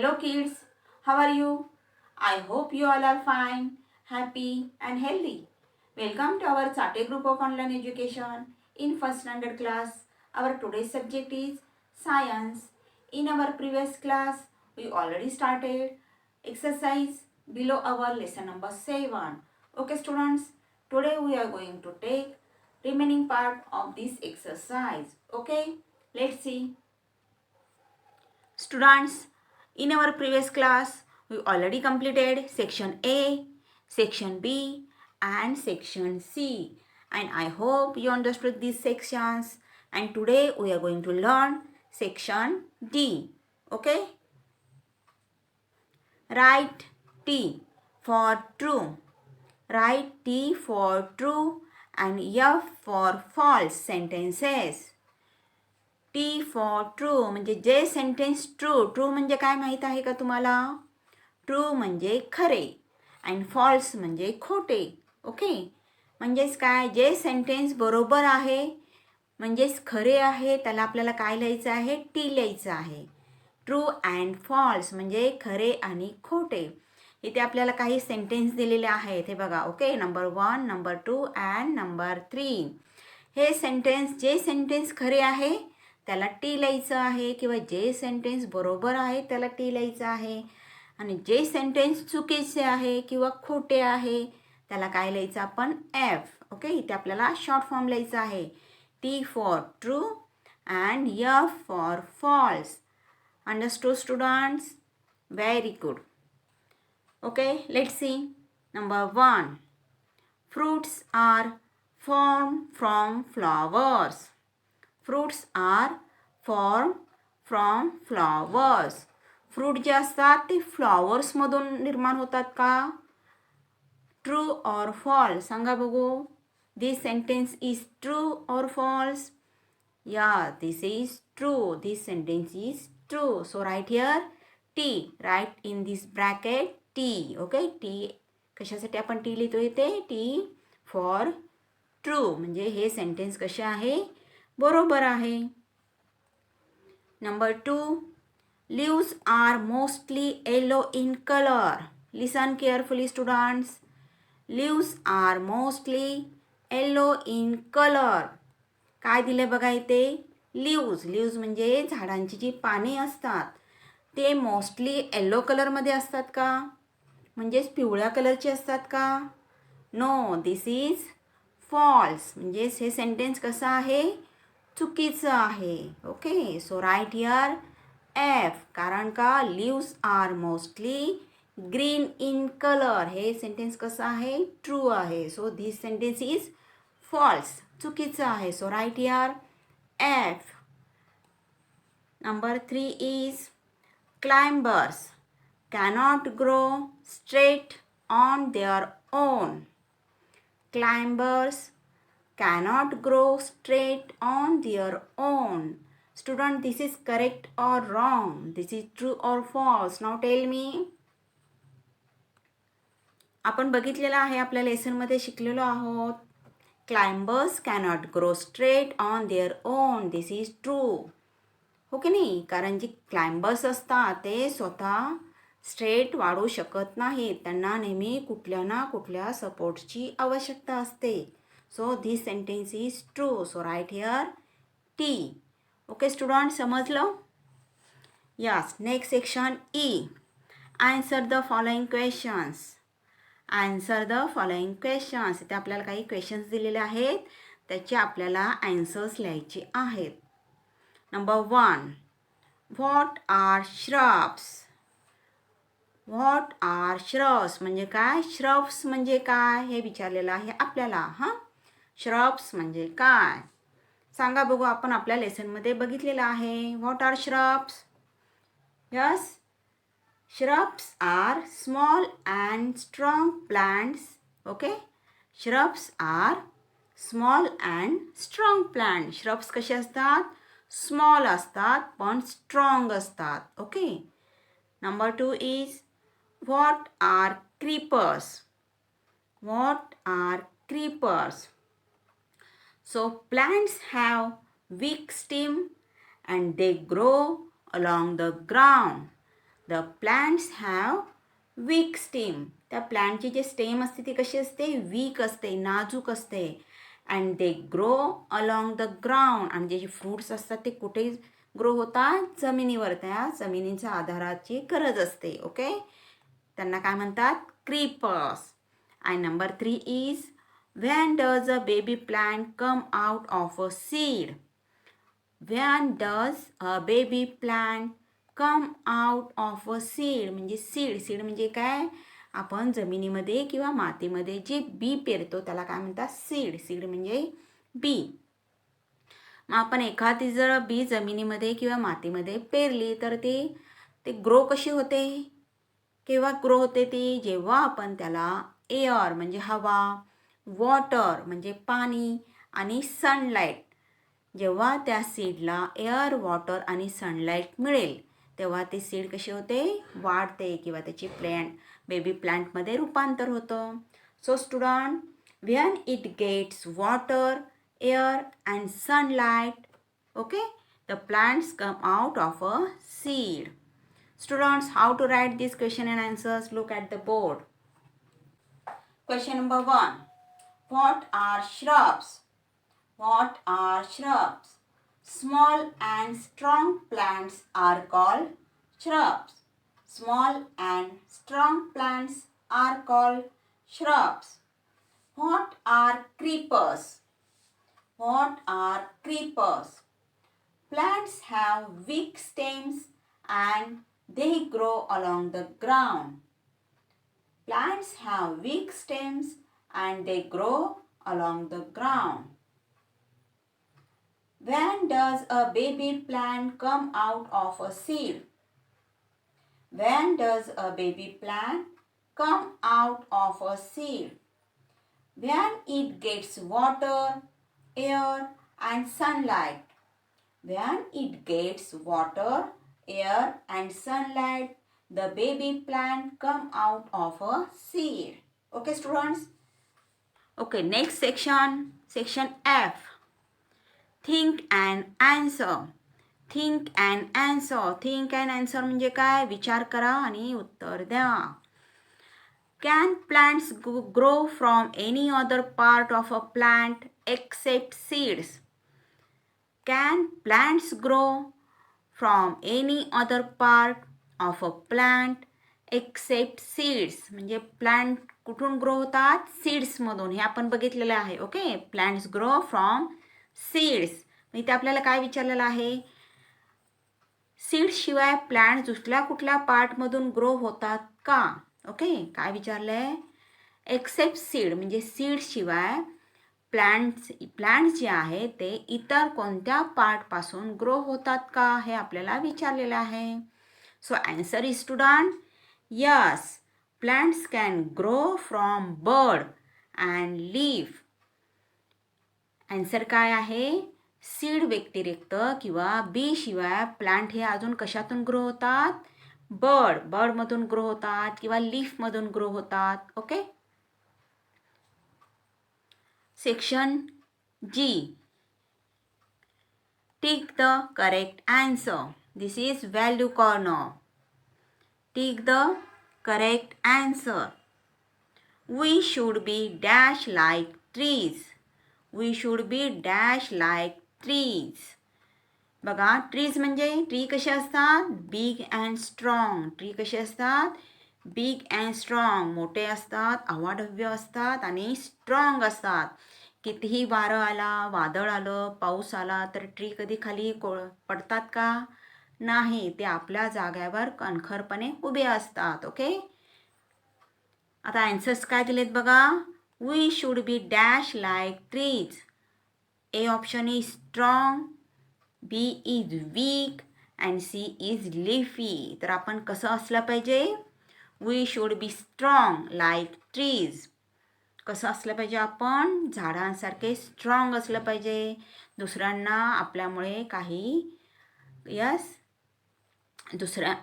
Hello kids, how are you? I hope you all are fine, happy and healthy. Welcome to our Chate group of online education in first standard class. Our today's subject is science. In our previous class, we already started exercise below our lesson number 7. Okay students, today we are going to take remaining part of this exercise. Okay, let's see. Students, in our previous class, we already completed section A, section B and section C. And I hope you understood these sections. And today we are going to learn section D. Okay? Write T for true. Write T for true and F for false sentences. T for true म्हणजे जे sentence true म्हणजे काय माहीत आहे का तुम्हाला? True म्हणजे खरे आणि फॉल्स म्हणजे खोटे. ओके, म्हणजेच काय, जे सेंटेन्स बरोबर आहे म्हणजेच खरे आहे त्याला आपल्याला काय लिहायचं आहे? टी लिहायचं आहे. ट्रू अँड फॉल्स म्हणजे खरे आणि खोटे. इथे आपल्याला काही सेंटेन्स दिलेले आहेत, हे बघा. Okay, number 1, number 2 and number 3. हे सेंटेन्स, जे सेंटेन्स खरे आहे त्याला टी लिहायचं आहे किंवा जे सेंटेन्स बरोबर आहे त्याला टी लिहायचं आहे आणि जे सेंटेन्स चुकीचे आहे किंवा खोटे आहे त्याला काय लिहायचं आपण? एफ. ओके, इथे आपल्याला शॉर्ट फॉर्म लिहायचा आहे. T for true and F for false. Understood students? Very good. Okay, let's see. Number 1. Fruits are formed from flowers. Fruits are formed from flowers. Fruit जे असतात ते फ्लॉवर्समधून निर्माण होतात का? ट्रू और फॉल्स सांगा बघू. दिस सेंटेन्स इज ट्रू और फॉल्स? या, this is true. This sentence is true. So right here T. Right in this bracket T. Okay, T कशासाठी आपण टी लिहितो इथे? टी फॉर ट्रू म्हणजे हे सेंटेन्स कसे आहे? बरोबर आहे. Number 2. Leaves are mostly yellow in color. Listen carefully students. Leaves are mostly yellow in color. काय दिले बघा इथे? लीव्ज म्हणजे झाडांची जी पाने असतात ते मोस्टली येलो कलरमध्ये असतात का? म्हणजेच पिवळ्या कलरचे असतात का? No, this is false. म्हणजेच हे सेंटेन्स कसं आहे? चुकीचं आहे. Okay, so right here F. कारण का? Leaves are mostly green in colour. हे सेंटेन्स कसं आहे? ट्रू आहे. So this sentence is false. चुकीचं आहे. So right here F. Number 3 is climbers cannot grow straight on their own. Climbers cannot grow straight on their own. Student, this is correct or wrong? This is true or false? Now tell me. आपण बघितलेलं आहे, आपल्या लेसनमध्ये शिकलेलो आहोत. Climbers cannot grow straight on their own. This is true. हो की नाही? कारण जी क्लाइंबर्स असतात ते स्वतः स्ट्रेट वाढू शकत नाहीत. त्यांना नेहमी कुठल्या ना कुठल्या सपोर्टची आवश्यकता असते. So this sentence is true. So right here T. Okay student, समजलं? Yes. Next section E. Answer the following questions. Answer the following questions. इथे आपल्याला काही क्वेश्चन्स दिलेले आहेत, त्याचे आपल्याला आन्सर्स लिहायचे आहेत. Number 1. What are shrubs? What are shrubs म्हणजे काय? श्रब्स म्हणजे काय हे विचारलेलं आहे आपल्याला. श्रब्स म्हणजे काय सांगा बघू. आपण आपल्या लेसनमध्ये बघितलेलं आहे. What are shrubs? Yes, shrubs are small and strong plants. Okay, shrubs are small and strong plants. Shrubs कसे असतात? स्मॉल असतात पण स्ट्रॉंग असतात. Okay. Number 2 is what are creepers? What are creepers? So plants have weak stem and they grow along the ground. The plants have weak stem. त्या प्लांटची जे stem असते ती कशी असते, वीक असते, नाजूक असते. And they grow along the ground. आणि जे फ्रूट्स असतात ते कुठे ग्रो होतात, जमिनीवर. त्या जमिनीच्या आधाराची गरज असते. ओके, त्यांना काय म्हणतात, creepers. And number 3 is when does a baby plant come out of a seed? When does a baby plant come out of a seed? म्हणजे सीड म्हणजे काय, आपण जमिनीमध्ये किंवा मातीमध्ये जे बी पेरतो त्याला काय म्हणतात, सीड म्हणजे बी. मग आपण एखादी जर बी जमिनीमध्ये किंवा मातीमध्ये पेरली तर ते ग्रो कशी होते, केव्हा ग्रो होते ती, जेव्हा आपण त्याला एअर म्हणजे हवा, वॉटर म्हणजे पाणी आणि सनलाईट, जेव्हा त्या सीडला एअर, वॉटर आणि सनलाईट मिळेल तेव्हा ते सीड कशी होते, वाढते किंवा त्याची बेबी प्लांटमध्ये रूपांतर होतं. So student, when it gets water, air and sunlight, okay, the plants come out of a seed. Students, how to write this question and answers? Look at the board. Question number 1. What are shrubs? What are shrubs? Small and strong plants are called shrubs. Small and strong plants are called shrubs. What are creepers? What are creepers? Plants have weak stems and they grow along the ground. Plants have weak stems and they grow along the ground. When does a baby plant come out of a seed? When does a baby plant come out of a seed? When it gets water, air and sunlight. When it gets water, air and sunlight, the baby plant come out of a seed. Okay students? Okay, next section F. Think and answer. Think and answer. Think and answer म्हणजे काय, विचार करा आणि उत्तर द्या. Can plants grow from any other part of a plant except seeds? Can plants grow from any other part of a plant except seeds? म्हणजे plant कुठून grow होतात, सीड्समधून. हे आपण बघितलेलं आहे. Okay, plants grow from seeds. इथे आपल्याला काय विचारलेलं आहे, सीड्सशिवाय प्लांट दुसऱ्या कुठल्या पार्टमधून ग्रो होतात का. ओके, काय विचारलं आहे, एक्सेप्ट सीड म्हणजे सीड्सशिवाय प्लांट्स जे आहे ते इतर कोणत्या पार्टपासून ग्रो होतात का, हे आपल्याला विचारलेलं आहे. So answer is student, yes, plants can grow from bud and leaf. Answer काय आहे, सीड व्यतिरिक्त किंवा बी शिवाय प्लांट हे अजून कशातून ग्रो होतात, बर्डमधून ग्रो होतात किंवा लीफमधून ग्रो होतात. Okay, section G. Tick the correct answer. This is value corner. Tick the correct answer. We should be dash like trees. We should be dash like trees. बघा, trees म्हणजे tree कसे असतात, big and strong. Tree कसे असतात, big and strong, मोठे असतात, अवाढव्य असतात आणि स्ट्रॉंग असतात. कितीही वारं आला, वादळ आलं, पाऊस आला तर ट्री कधी खाली पडतात का, नाही, ते आपल्या जाग्यावर कणखरपणे उभे असतात. ओके, आता आन्सर्स काय दिलेत बघा, we should be dash like trees. A option is strong, B is weak and C is leafy. तर आपण कसं असलं पाहिजे, we should be strong like trees. कसं असलं पाहिजे, आपण झाडांसारखे स्ट्रॉंग असलं पाहिजे. दुसऱ्यांना आपल्यामुळे काही दुसऱ्या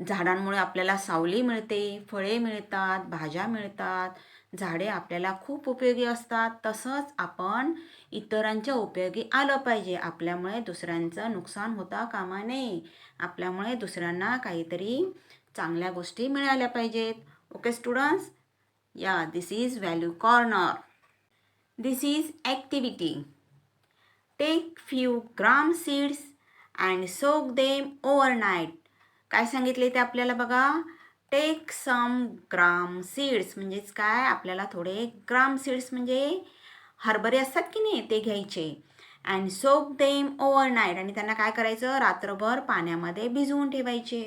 झाडांमुळे आपल्याला सावली मिळते, फळे मिळतात, भाज्या मिळतात. झाडे आपल्याला खूप उपयोगी असतात. तसंच आपण इतरांच्या उपयोगी आलं पाहिजे. आपल्यामुळे दुसऱ्यांचं नुकसान होता कामा नये. आपल्यामुळे दुसऱ्यांना काहीतरी चांगल्या गोष्टी मिळाल्या पाहिजेत. ओके स्टुडंट्स, या this is value corner. This is activity. Take few gram seeds and soak them overnight. काय सांगितले ते आपल्याला बघा. टेक सम ग्राम सीड्स म्हणजेच काय, आपल्याला थोडे ग्राम सीड्स म्हणजे हरभरे असतात की नाही ते घ्यायचे. अँड सोक देम ओव्हरनाईट, आणि त्यांना काय करायचं, रात्रभर पाण्यामध्ये भिजवून ठेवायचे.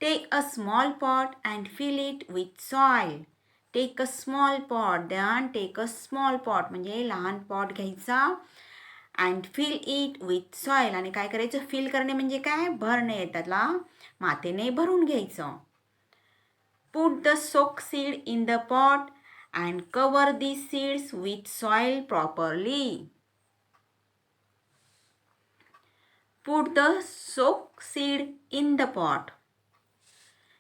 Take a small pot and fill it with soil. Take a small pot, then take a small pot म्हणजे लहान पॉट घ्यायचा and fill it with soil, आणि काय करायचं, फिल करणे म्हणजे काय, भरणे, त्याला मातीने भरून घ्यायचं. Put the soak seed in the pot and cover the seeds with soil properly. Put the soak seed in the pot.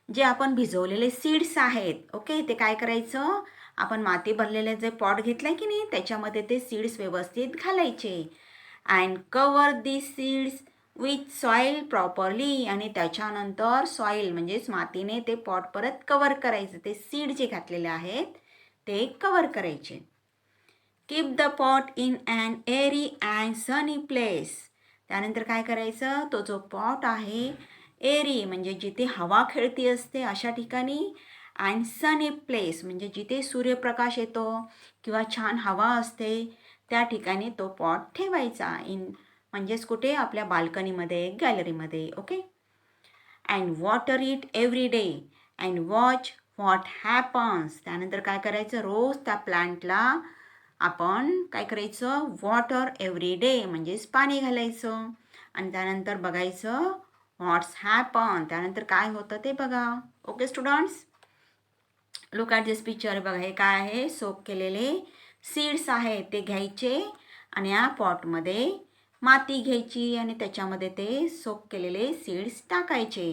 जे आपण भिजवलेले सीड्स आहेत, ओके, ते काय करायचं, आपण माती भरलेले जे पॉट घेतलं की नाही त्याच्यामध्ये ते सीड्स व्यवस्थित घालायचे. And cover the seeds with soil properly, आणि त्याच्यानंतर सॉईल म्हणजेच मातीने ते पॉट परत कवर करायचं. ते सीड जे घातलेले आहेत ते कवर करायचे. Keep the pot in an airy and sunny place. त्यानंतर काय करायचं, तो जो पॉट आहे एअरी म्हणजे जिथे हवा खेळती असते अशा ठिकाणी, अँड सनी प्लेस म्हणजे जिथे सूर्यप्रकाश येतो किंवा छान हवा असते त्या ठिकाणी तो पॉट ठेवायचा. म्हणजेच कुठे, आपल्या बाल्कनीमध्ये, गॅलरीमध्ये. Okay. And water it every day and watch what happens. त्यानंतर काय करायचं, रोज त्या प्लांटला आपण काय करायचं, वॉटर एव्हरी डे म्हणजेच पाणी घालायचं, आणि त्यानंतर बघायचं व्हॉट्स हॅपन, त्यानंतर काय होतं ते बघा. Okay students, look at this picture. बघा हे काय आहे, सोक केलेले सीड्स आहेत ते घ्यायचे आणि या पॉटमध्ये माती घ्यायची आणि त्याच्यामध्ये ते सोक केलेले सीड्स टाकायचे.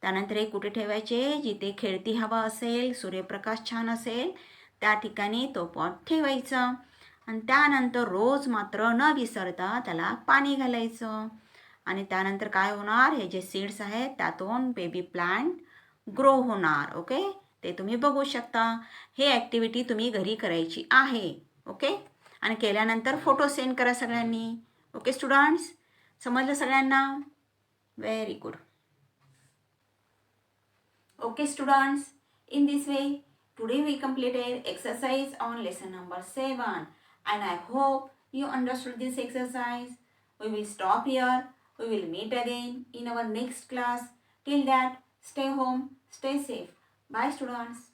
त्यानंतर हे कुठे ठेवायचे, जिथे खेळती हवा असेल, सूर्यप्रकाश छान असेल त्या ठिकाणी तो पॉट ठेवायचा, आणि त्यानंतर रोज मात्र न विसरता त्याला पाणी घालायचं. आणि त्यानंतर काय होणार, हे जे सीड्स आहेत त्यातून बेबी प्लांट ग्रो होणार. ओके, ते तुम्ही बघू शकता. हे ॲक्टिव्हिटी तुम्ही घरी करायची आहे. ओके, आणि केल्यानंतर फोटो सेंड करा सगळ्यांनी. ओके स्टुडंट्स, समजलं सगळ्यांना? Very good. Okay students, in this way today we completed exercise on lesson number 7 and I hope you understood this exercise. We will stop here. We will meet again in our next class. Till that, stay home, stay safe. Bye students.